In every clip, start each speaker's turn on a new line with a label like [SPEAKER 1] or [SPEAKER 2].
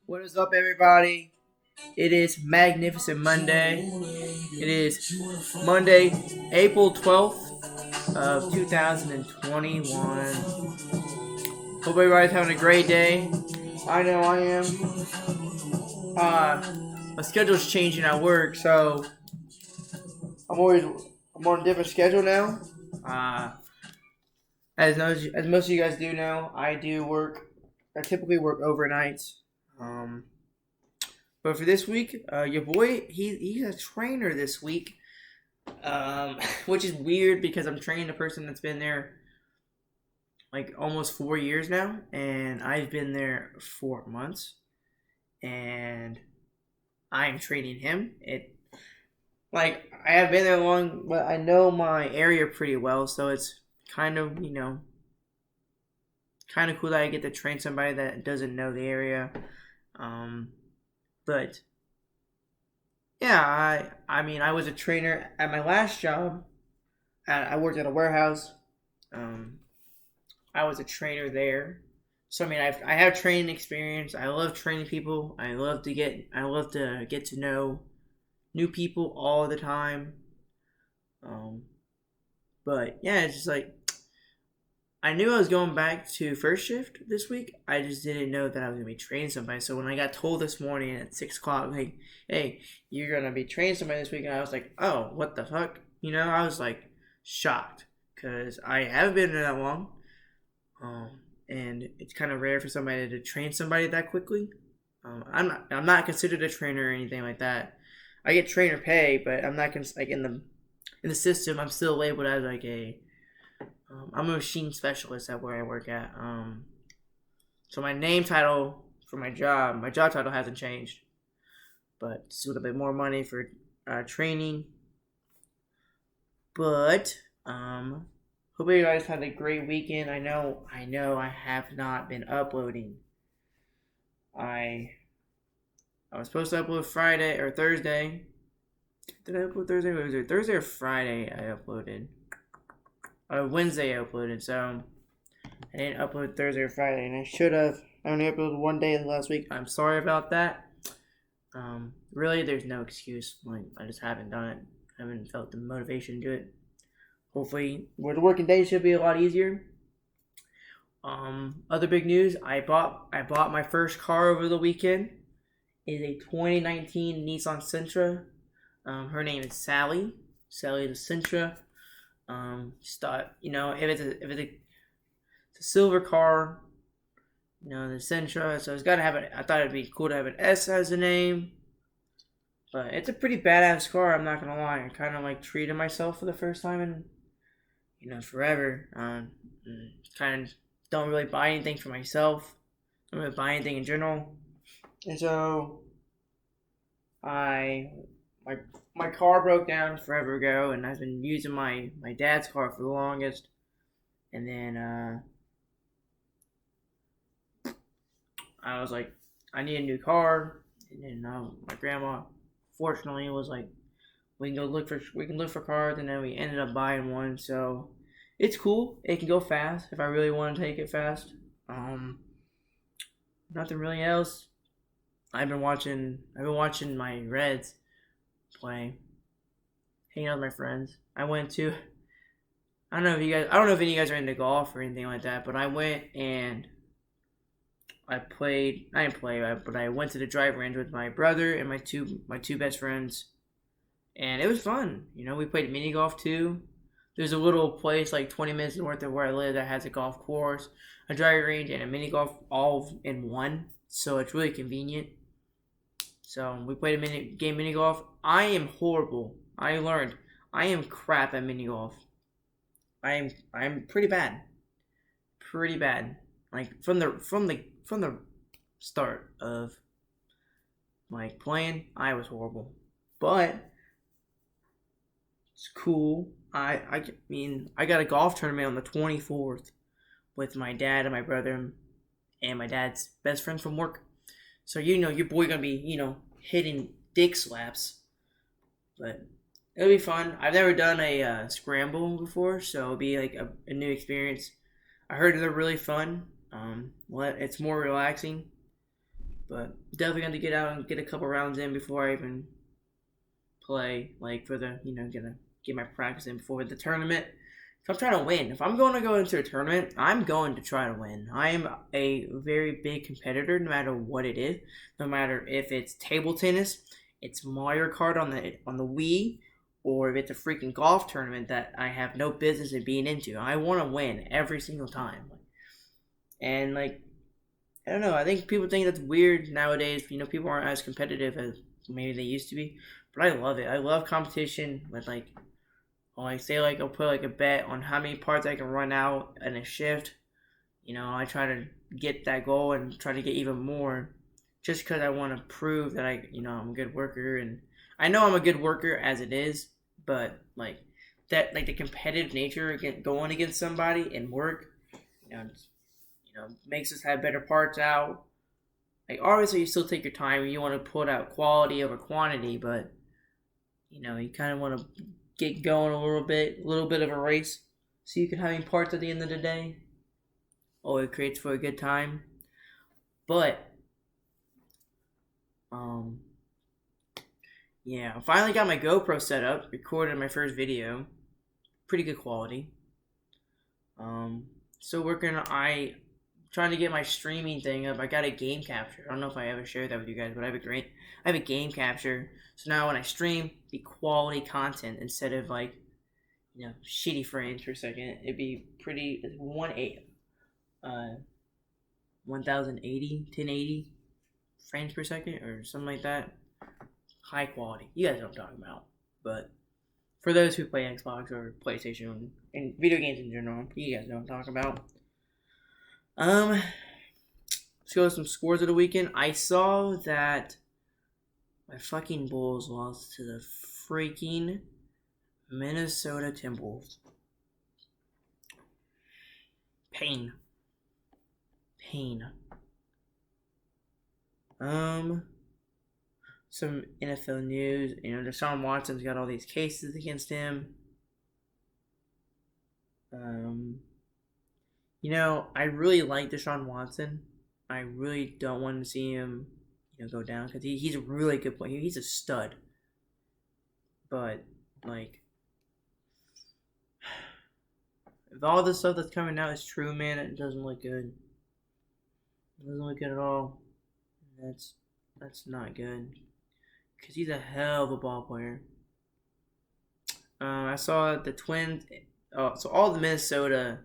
[SPEAKER 1] What is up, everybody? It is Magnificent Monday. It is Monday, April 12th of 2021. Hope everybody's having a great day. I know I am. My schedule's changing at work, so I'm on a different schedule now. Uh, as most of you guys do know, I do work. I typically work overnights. Um, but for this week, your boy, he's a trainer this week, which is weird because I'm training a person that's been there like almost 4 years now, and I've been there 4 months, and I'm training him. I have been there long, but I know my area pretty well, so it's kind of kind of cool that I get to train somebody that doesn't know the area. Um, but yeah, I mean I was a trainer at my last job. I worked at a warehouse. Um, I was a trainer there. So I mean, I have training experience. I love training people. I love to get to know new people all the time. Um, but yeah, it's just like I knew I was going back to first shift this week. I just didn't know that I was gonna be training somebody. So when I got told this morning at 6 o'clock, like, "Hey, you're gonna be training somebody this week," and I was like, "Oh, what the fuck?" I was like shocked because I haven't been there that long. And it's kind of rare for somebody to train somebody that quickly. I'm not considered a trainer or anything like that. I get trainer pay, but I'm not like in the system. I'm still labeled as like a I'm a machine specialist at where I work at. So my name title for my job title hasn't changed, but it's a little bit more money for training. But hope you guys had a great weekend. I have not been uploading. I I was supposed to upload Friday or Thursday. Did I upload Thursday? What was it? Thursday or Friday I uploaded. Wednesday I uploaded, so I didn't upload Thursday or Friday, and I should have. I only uploaded one day last week. I'm sorry about that. Really, there's no excuse. Like, I just haven't done it. I haven't felt the motivation to do it. Hopefully, where the working day should be a lot easier. Other big news: I bought my first car over the weekend. It is a 2019 Nissan Sentra. Her name is Sally. Sally the Sentra. Just thought, if it's a silver car, the Sentra. So it's got to have it. I thought it'd be cool to have an S as a name. But it's a pretty badass car. I'm not gonna lie. I kind of like treated myself for the first time in forever. Kind of don't really buy anything for myself. Don't really buy anything in general. And so I my my car broke down forever ago, and I've been using my dad's car for the longest. And then I was like, I need a new car. And then my grandma, fortunately, was like, we can look for cars, and then we ended up buying one. So it's cool. It can go fast if I really want to take it fast. Um, Nothing really else. I've been watching my Reds play, hanging out with my friends. I don't know if any of you guys are into golf or anything like that, but I went and I played. I didn't play, but I went to the driving range with my brother and my two best friends, and it was fun. We played mini golf too. There's a little place like 20 minutes north of where I live that has a golf course, a driving range, and a mini golf all in one. So it's really convenient. So we played a mini golf. I am horrible. I learned I am crap at mini golf. I'm pretty bad. Pretty bad. Like from the start of like playing, I was horrible. But it's cool. I mean I got a golf tournament on the 24th with my dad and my brother and my dad's best friend from work. So your boy gonna be hitting dick slaps, but it'll be fun. I've never done a scramble before, so it'll be like a new experience. I heard they're really fun. It's more relaxing. But definitely going to get out and get a couple rounds in before I even play, like for the gonna get my practice in before the tournament. If I'm trying to win, if I'm going to go into a tournament, I'm going to try to win. I am a very big competitor, no matter what it is. No matter if it's table tennis, it's Mario Kart on the Wii, or if it's a freaking golf tournament that I have no business in being into. I want to win every single time. And like, I don't know. I think people think that's weird nowadays. People aren't as competitive as maybe they used to be. But I love it. I love competition with like, say like I'll put like a bet on how many parts I can run out in a shift. I try to get that goal and try to get even more, just because I want to prove that I'm a good worker, and I know I'm a good worker as it is. But like that, like the competitive nature going against somebody in work, makes us have better parts out. Like obviously you still take your time. You want to put out quality over quantity, but you kind of want to get going a little bit of a race, so you can have any parts at the end of the day. Oh, it creates for a good time. But yeah, I finally got my GoPro set up, recorded my first video, pretty good quality. Still working. Trying to get my streaming thing up. I got a game capture. I don't know if I ever shared that with you guys, but I have a game capture. So now when I stream, the quality content instead of like, shitty frames per second, it'd be pretty 1080 frames per second or something like that. High quality. You guys know what I'm talking about. But for those who play Xbox or PlayStation and video games in general, you guys know what I'm talking about. Let's go with some scores of the weekend. I saw that my fucking Bulls lost to the freaking Minnesota Timberwolves. Pain. Some NFL news. Deshaun Watson's got all these cases against him. I really like Deshaun Watson. I really don't want to see him, go down, because he's a really good player. He's a stud. But like, if all this stuff that's coming out is true, man, it doesn't look good. It doesn't look good at all. That's not good, because he's a hell of a ball player. I saw the Twins. So all the Minnesota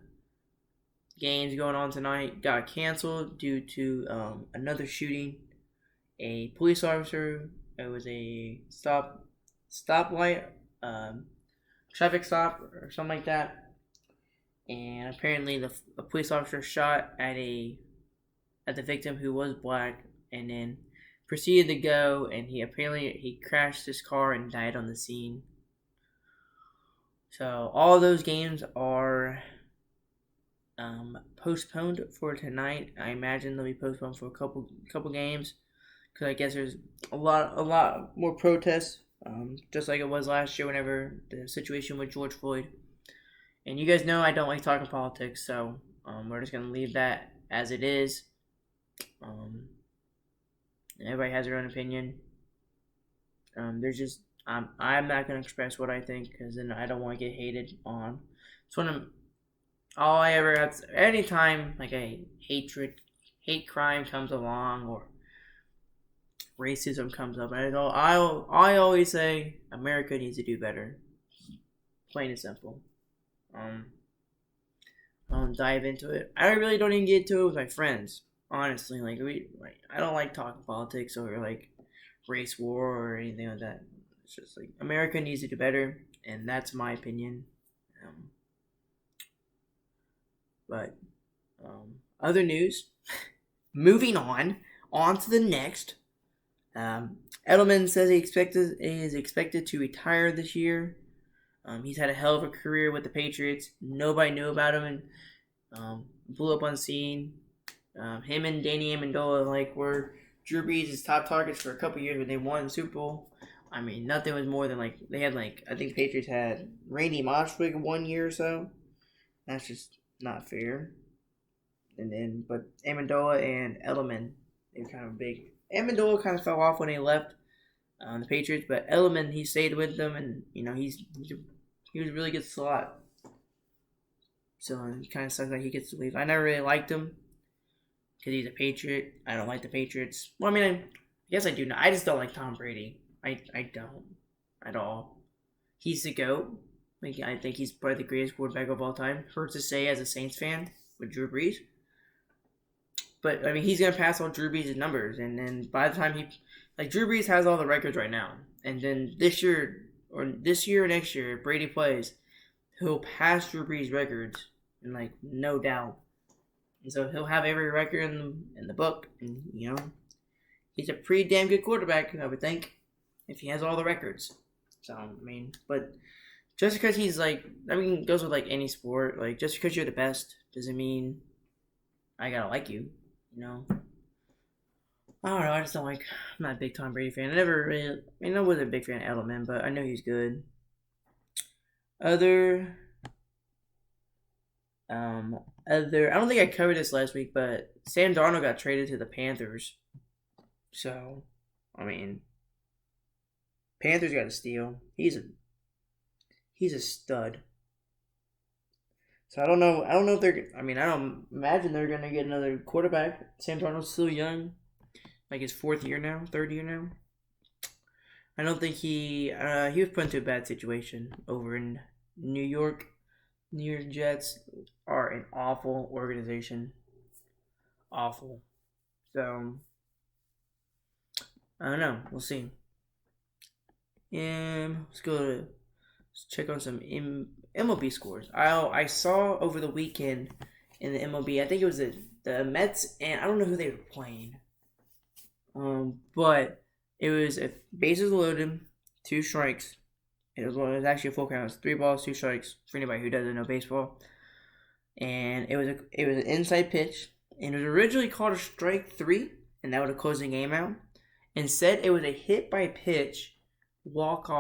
[SPEAKER 1] games going on tonight got canceled due to another shooting. A police officer. It was a stoplight, traffic stop or something like that. And apparently the police officer shot at the victim, who was black, and then proceeded to go, and he crashed his car and died on the scene. So all those games are postponed for tonight. I imagine they'll be postponed for a couple games, because I guess there's a lot more protests, just like it was last year whenever the situation with George Floyd. And you guys know I don't like talking politics, so we're just gonna leave that as it is. Everybody has their own opinion. I'm not gonna express what I think, because then I don't want to get hated on. It's one of all I ever have. Anytime like a hate crime comes along, or racism comes up, I always say America needs to do better. Plain and simple. I don't dive into it. I really don't even get into it with my friends. Honestly, I don't like talking politics or like race war or anything like that. It's just like America needs to do better, and that's my opinion. But other news. Moving on to the next. Edelman says he is expected to retire this year. He's had a hell of a career with the Patriots. Nobody knew about him, and blew up on scene. Him and Danny Amendola were Drew Brees' top targets for a couple years when they won the Super Bowl. I mean, nothing was more than they had I think the Patriots had Randy Moss for 1 year or so. That's just not fair. But Amendola and Edelman They were kind of big. Amendola kind of fell off when he left the Patriots, but Edelman he stayed with them, and he was a really good slot. So it kind of sucks that he gets to leave. I never really liked him because he's a Patriot. I don't like the Patriots. Well, I mean, I guess I do. Not. I just don't like Tom Brady. I don't at all. He's the GOAT. Like, I think he's probably the greatest quarterback of all time. Hurts to say as a Saints fan with Drew Brees. But, I mean, he's going to pass all Drew Brees' numbers. And then by the time Drew Brees has all the records right now. And then this year or next year, if Brady plays, he'll pass Drew Brees' records. And, no doubt. And so he'll have every record in the book. And, he's a pretty damn good quarterback, I would think, if he has all the records. So, I mean, but just because he's it goes with any sport. Just because you're the best doesn't mean I gotta like you. I don't know. I just don't I'm not a big Tom Brady fan. I wasn't a big fan of Edelman, but I know he's good. Other, I don't think I covered this last week, but Sam Darnold got traded to the Panthers. So, I mean, Panthers got a steal. He's a stud. So I don't know if they're. I mean, I don't imagine they're gonna get another quarterback. Sam Darnold's still young, his third year now. I don't think he was put into a bad situation over in New York. New York Jets are an awful organization. Awful. So I don't know. We'll see. Let's check on some MLB scores. I saw over the weekend in the MLB. I think it was the Mets, and I don't know who they were playing. But it was a bases loaded, 2 strikes. It was actually a full count. It was 3 balls, 2 strikes for anybody who doesn't know baseball. And it was an inside pitch, and it was originally called a strike 3, and that would have closed the game out. Instead, it was a hit by pitch, walked,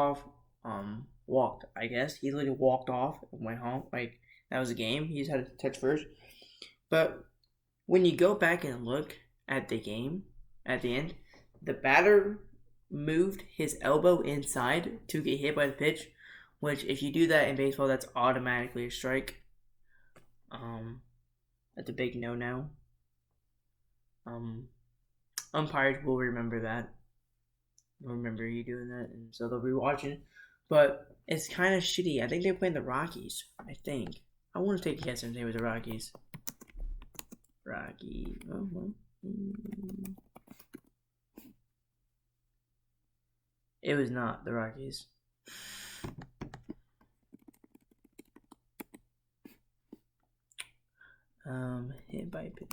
[SPEAKER 1] I guess. He literally walked off and went home. That was a game. He just had to touch first. But when you go back and look at the game, at the end, the batter moved his elbow inside to get hit by the pitch, which if you do that in baseball, that's automatically a strike. That's a big no-no. Umpires will remember that. They'll remember you doing that, and so they'll be watching. But it's kind of shitty. I think they're playing the Rockies. I think. I want to take a guess and say it was the Rockies. Rocky. It was not the Rockies. Hit by pitch.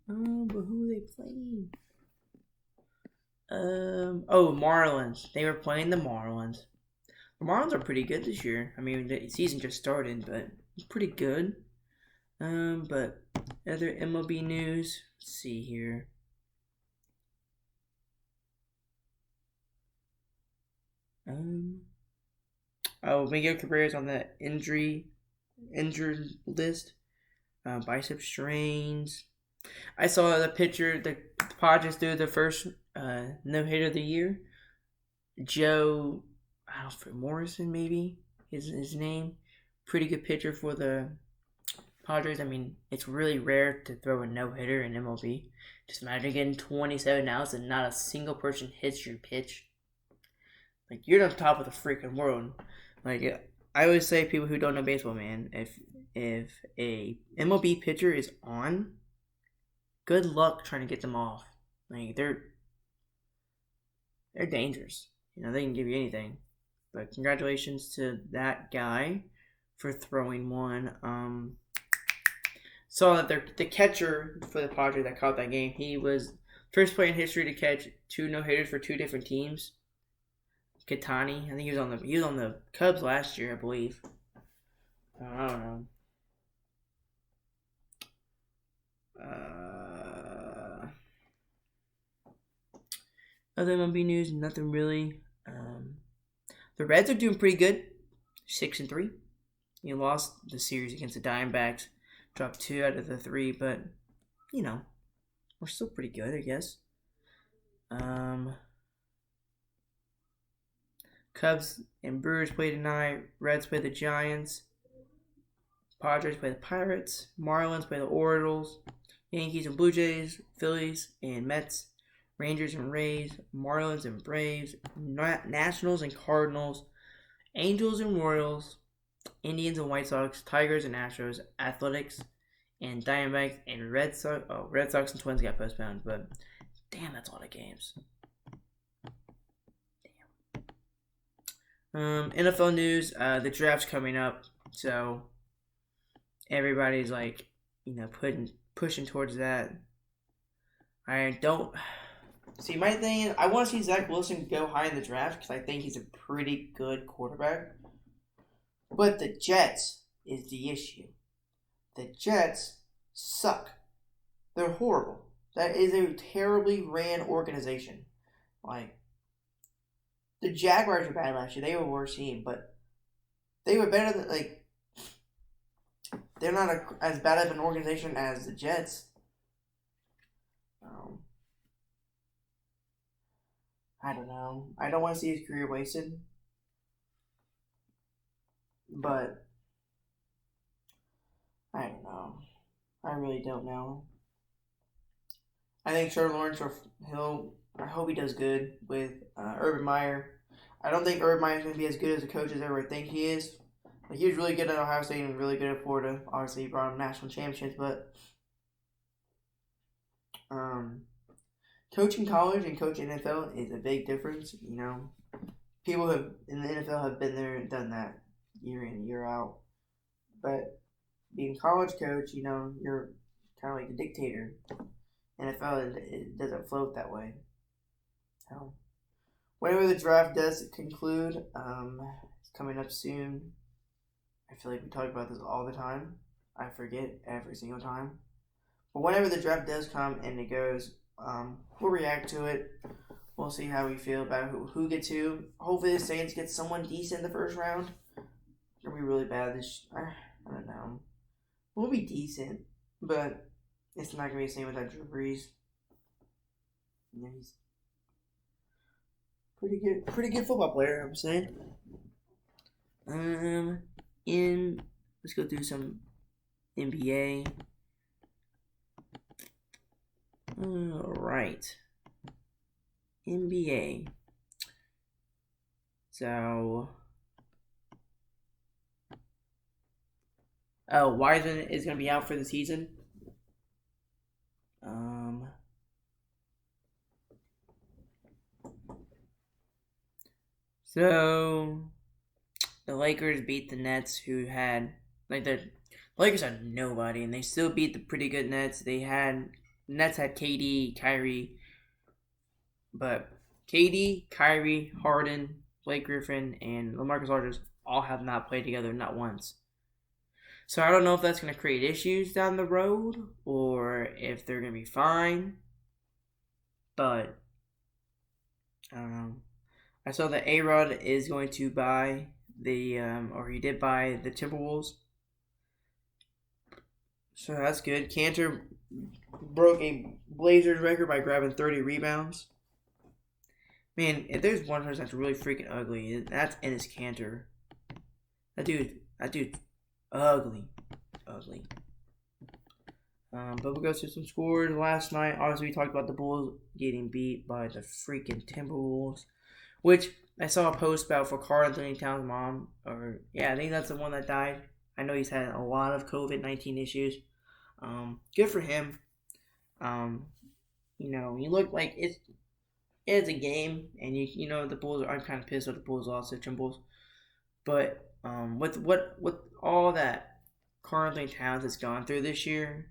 [SPEAKER 1] But who are they playing? Marlins. They were playing the Marlins. The Marlins are pretty good this year. I mean, the season just started, but it's pretty good. But other MLB news. Let's see here. Miguel Cabrera's on the injured list. Bicep strains. I saw the picture. The Padres do the first no-hitter of the year. Joe Alfred Morrison, maybe his name. Pretty good pitcher for the Padres. I mean, it's really rare to throw a no-hitter in MLB. Just imagine getting 27 outs and not a single person hits your pitch. You're on top of the freaking world. I always say, people who don't know baseball, man, if a MLB pitcher is on, good luck trying to get them off. They're dangerous. They can give you anything. But congratulations to that guy for throwing one. Saw that the catcher for the Padres that caught that game, he was first player in history to catch 2 no-hitters for 2 different teams. Katani, I think he was on the Cubs last year, I believe. I don't know. Other MLB news, nothing really. The Reds are doing pretty good, 6-3. You lost the series against the Diamondbacks, dropped 2 out of the 3, but we're still pretty good, I guess. Cubs and Brewers play tonight. Reds play the Giants. Padres play the Pirates. Marlins play the Orioles. Yankees and Blue Jays. Phillies and Mets. Rangers and Rays. Marlins and Braves. Nationals and Cardinals. Angels and Royals. Indians and White Sox. Tigers and Astros. Athletics and Diamondbacks and Red Sox. Oh, Red Sox and Twins got postponed, but damn, that's a lot of games. Damn. NFL news. The draft's coming up, so everybody's like, pushing towards that. I don't see. My thing is, I want to see Zach Wilson go high in the draft because I think he's a pretty good quarterback. But the Jets is the issue. The Jets suck. They're horrible. That is a terribly ran organization. Like, the Jaguars were bad last year. They were a worse team, but they were better than, they're not as bad of an organization as the Jets. I don't know. I don't want to see his career wasted. But I don't know. I really don't know. I think Trevor Lawrence, I hope he does good with Urban Meyer. I don't think Urban Meyer is going to be as good as a coach as everyone think he is. He was really good at Ohio State and really good at Florida. Obviously, he brought him national championships, but coaching college and coaching NFL is a big difference. People in the NFL have been there and done that year in, year out. But being a college coach, you're kind of like the dictator. NFL, it doesn't float that way. So, whenever the draft does conclude, it's coming up soon. I feel like we talk about this all the time. I forget every single time. But whenever the draft does come and it goes, we'll react to it. We'll see how we feel about who gets who. Hopefully the Saints get someone decent in the first round. It's going to be really bad I don't know. We'll be decent, but it's not going to be the same without Drew Brees. He's pretty good football player, I'm saying. Let's go through some NBA. Alright. NBA. So, Wiseman is going to be out for the season. So the Lakers beat the Nets, who had the Lakers had nobody, and they still beat the pretty good Nets. Nets had KD, Kyrie, but KD, Kyrie, Harden, Blake Griffin, and LaMarcus Aldridge all have not played together, not once. So I don't know if that's going to create issues down the road or if they're going to be fine. But I don't know. I saw that A-Rod is going to buy he did buy the Timberwolves. So that's good. Cantor broke a Blazers record by grabbing 30 rebounds. Man, if there's one person that's really freaking ugly, that's Enes Kanter. That dude's ugly. But we'll go through some scores last night. Obviously, we talked about the Bulls getting beat by the freaking Timberwolves, which I saw a post about for Karl-Anthony Towns' mom. I think that's the one that died. I know he's had a lot of COVID-19 issues. Good for him. You look like it's a game, and the Bulls. I'm kind of pissed with the Bulls lost to Timberwolves, but with all that Karl-Anthony Towns has gone through this year,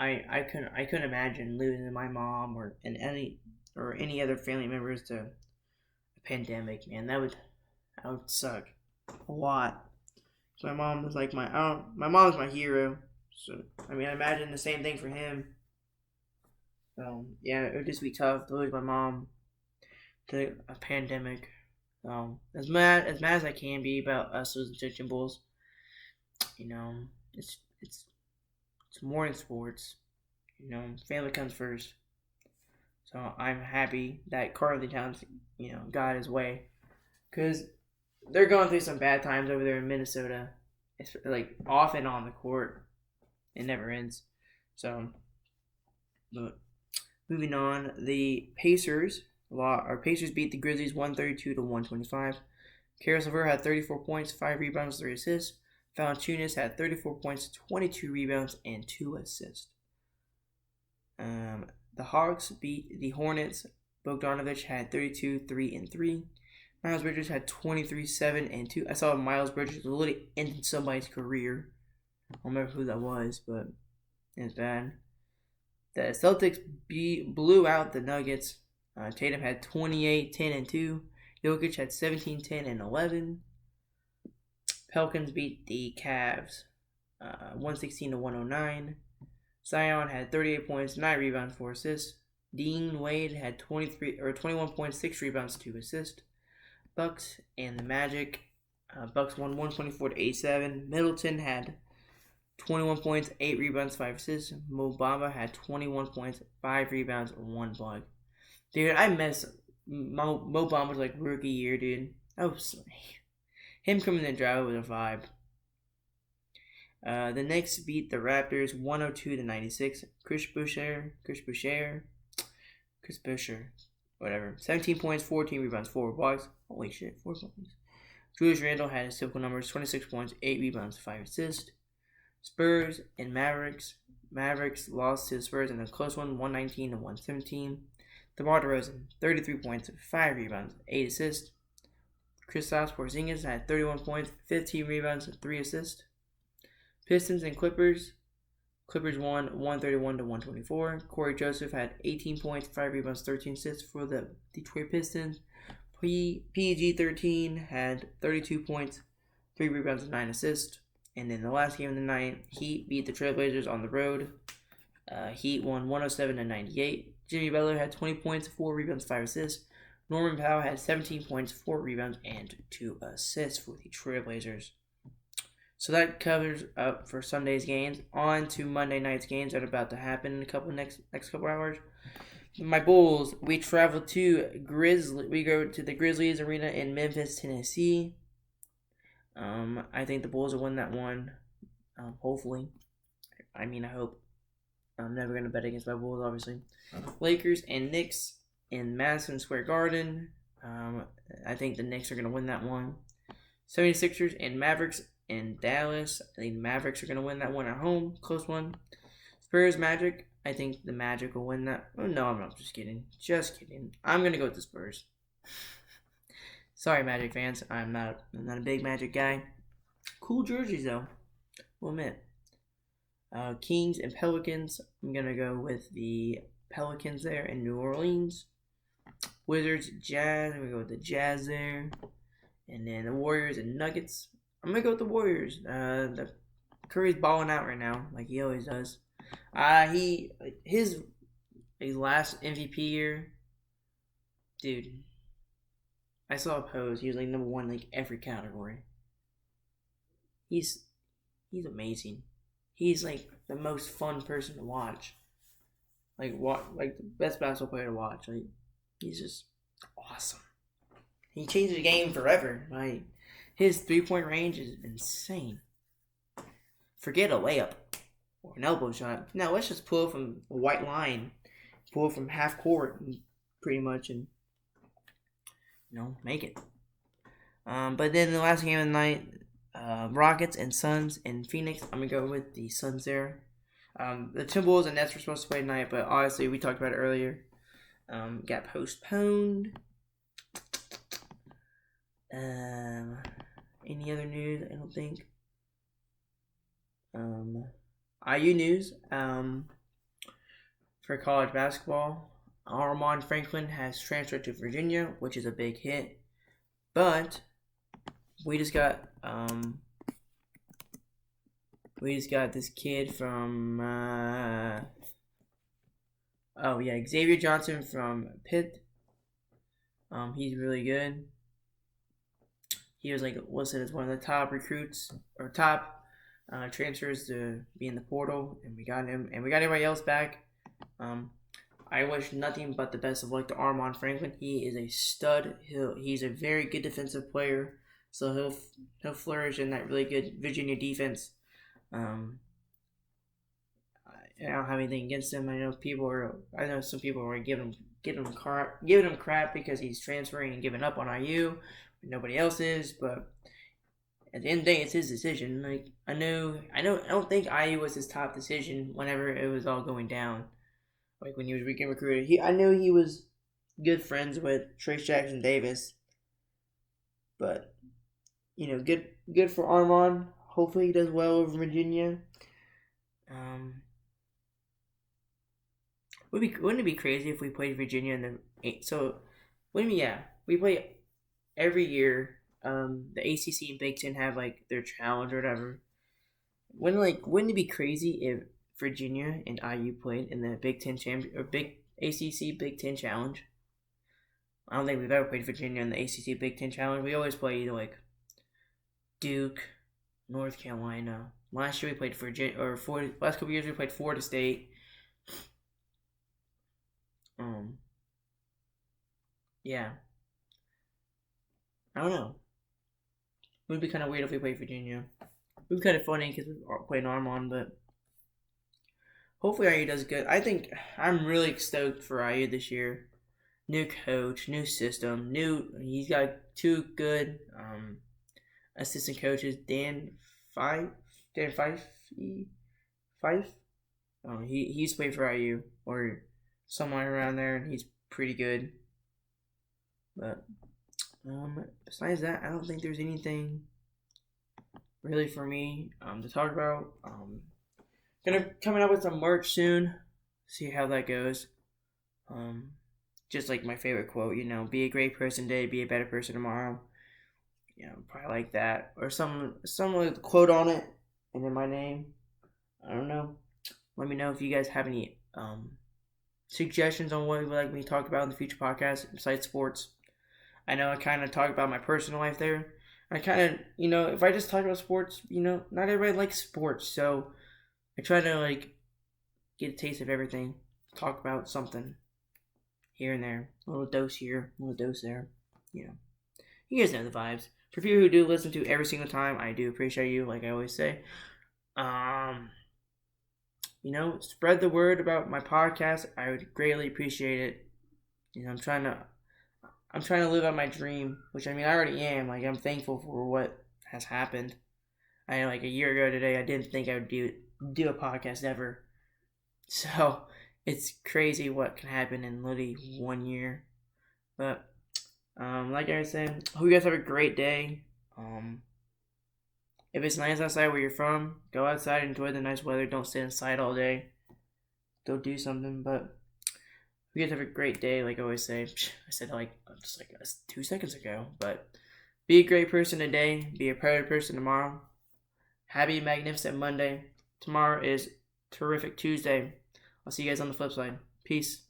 [SPEAKER 1] I couldn't imagine losing my mom or any other family members to a pandemic. Man, that would suck a lot. So my mom was like my mom's my hero. So I imagine the same thing for him. Yeah, it would just be tough to lose my mom to a pandemic. As mad as I can be about us losing to Bulls, you know, it's more in sports. Family comes first. So I'm happy that Carly Towns, got his way, because they're going through some bad times over there in Minnesota. It's like off and on the court, it never ends. So, but moving on, the Pacers beat the Grizzlies 132 to 125. Caris LeVert had 34 points, 5 rebounds, 3 assists. Valanciunas had 34 points, 22 rebounds, and 2 assists. The Hawks beat the Hornets. Bogdanovich had 32, 3, and 3. Miles Bridges had 23, 7, and 2. I saw Miles Bridges literally end somebody's career. I don't remember who that was, but it's bad. The Celtics blew out the Nuggets. Tatum had 28, 10, and 2. Jokic had 17, 10, and 11. Pelicans beat the Cavs 116 to 109. Zion had 38 points, 9 rebounds, 4 assists. Dean Wade had 21 points, 6 rebounds, 2 assists. Bucks and the Magic. Bucks won 124 to 87. Middleton had 21 points, 8 rebounds, 5 assists. Mo Bamba had 21 points, 5 rebounds, 1 block. Dude, I miss Mo Bamba's like rookie year, dude. Oh, him coming in the drive was a vibe. The Knicks beat the Raptors 102 to 96. Chris Boucher, whatever. 17 points, 14 rebounds, 4 blocks. Holy shit, 4 blocks. Julius Randle had his typical numbers: 26 points, 8 rebounds, 5 assists. Spurs and Mavericks. Mavericks lost to the Spurs in a close one, 119 to 117. DeMar DeRozan, 33 points, 5 rebounds, 8 assists. Kristaps Porzingis had 31 points, 15 rebounds, 3 assists. Pistons and Clippers. Clippers won 131 to 124. Corey Joseph had 18 points, 5 rebounds, 13 assists for the Detroit Pistons. PG-13 had 32 points, 3 rebounds, and 9 assists. And in the last game of the night, Heat beat the Trailblazers on the road. Heat won 107 to 98. Jimmy Butler had 20 points, 4 rebounds, 5 assists. Norman Powell had 17 points, 4 rebounds, and 2 assists for the Trailblazers. So that covers up for Sunday's games. On to Monday night's games that are about to happen in a next couple hours. My Bulls, we travel to We go to the Grizzlies Arena in Memphis, Tennessee. I think the Bulls will win that one. Hopefully. I hope. I'm never going to bet against my Bulls, obviously. Lakers and Knicks in Madison Square Garden. I think the Knicks are going to win that one. 76ers and Mavericks in Dallas. I think the Mavericks are going to win that one at home. Close one. Spurs Magic. I think the Magic will win that. Oh, no, I'm not. Just kidding. I'm going to go with the Spurs. Sorry, Magic fans. I'm not a big Magic guy. Cool jerseys, though. We'll admit. Kings and Pelicans. I'm going to go with the Pelicans there in New Orleans. Wizards, Jazz. I'm going to go with the Jazz there. And then the Warriors and Nuggets. I'm going to go with the Warriors. The Curry's balling out right now, like he always does. His last MVP year, dude, I saw a post. He was like number 1 like every category. He's amazing. He's like the most fun person to watch. Like the best basketball player to watch. Like he's just awesome. He changed the game forever. Like his 3-point range is insane. Forget a layup or an elbow shot. No, let's just pull from a white line, pull from half court, pretty much, and make it. But then the last game of the night, Rockets and Suns in Phoenix. I'm gonna go with the Suns there. The Timberwolves and Nets were supposed to play tonight, but obviously we talked about it earlier. Got postponed. Any other news? I don't think. IU news. For college basketball, Armand Franklin has transferred to Virginia, which is a big hit. But we just got this kid from Oh yeah, Xavier Johnson from Pitt. He's really good. He was like listed as one of the top recruits or top transfers to be in the portal, and we got him, and we got everybody else back. Um, I wish nothing but the best of luck to Armaan Franklin. He is a stud. He's a very good defensive player, so he'll flourish in that really good Virginia defense. Um, I don't have anything against him. I know some people are giving him crap because he's transferring and giving up on IU. But nobody else is, but at the end of the day, it's his decision. Like I don't think IU was his top decision whenever it was all going down. Like when he was getting recruited, I knew he was good friends with Trace Jackson Davis, but good for Armaan. Hopefully, he does well over Virginia. Um, wouldn't it be crazy if we played Virginia in the eight? So, we play every year. The ACC and Big Ten have like their challenge or whatever. Wouldn't it be crazy if Virginia and IU played in the Big Ten champion or Big ACC Big Ten challenge? I don't think we've ever played Virginia in the ACC Big Ten challenge. We always play either like Duke, North Carolina. Last year we played Virginia, last couple years we played Florida State. Yeah, I don't know. It would be kind of weird if we played Virginia. It would be kind of funny because we're playing Armon, but hopefully IU does good. I'm really stoked for IU this year. New coach, new system, he's got two good assistant coaches, Dan Fife. He's played for IU or somewhere around there, and he's pretty good. But besides that, I don't think there's anything really for me to talk about. Coming up with some merch soon. See how that goes. Just like my favorite quote, be a great person today, be a better person tomorrow. Probably like that, or some with a quote on it, and then my name. I don't know. Let me know if you guys have any suggestions on what you would like me to talk about in the future podcast besides sports. I know I kind of talk about my personal life there. I kind of, if I just talk about sports, not everybody likes sports, so I try to get a taste of everything, talk about something here and there, a little dose here, a little dose there. You guys know the vibes. For people who do listen to every single time, I do appreciate you, like I always say. Spread the word about my podcast. I would greatly appreciate it. I'm trying to live out my dream, which I already am. I'm thankful for what has happened. A year ago today, I didn't think I would do a podcast ever. So it's crazy what can happen in literally 1 year. But like I said, hope you guys have a great day. If it's nice outside where you're from, go outside, enjoy the nice weather. Don't sit inside all day. Go do something. But you guys have a great day, like I always say. I said just 2 seconds ago. But be a great person today. Be a better person tomorrow. Happy Magnificent Monday. Tomorrow is Terrific Tuesday. I'll see you guys on the flip side. Peace.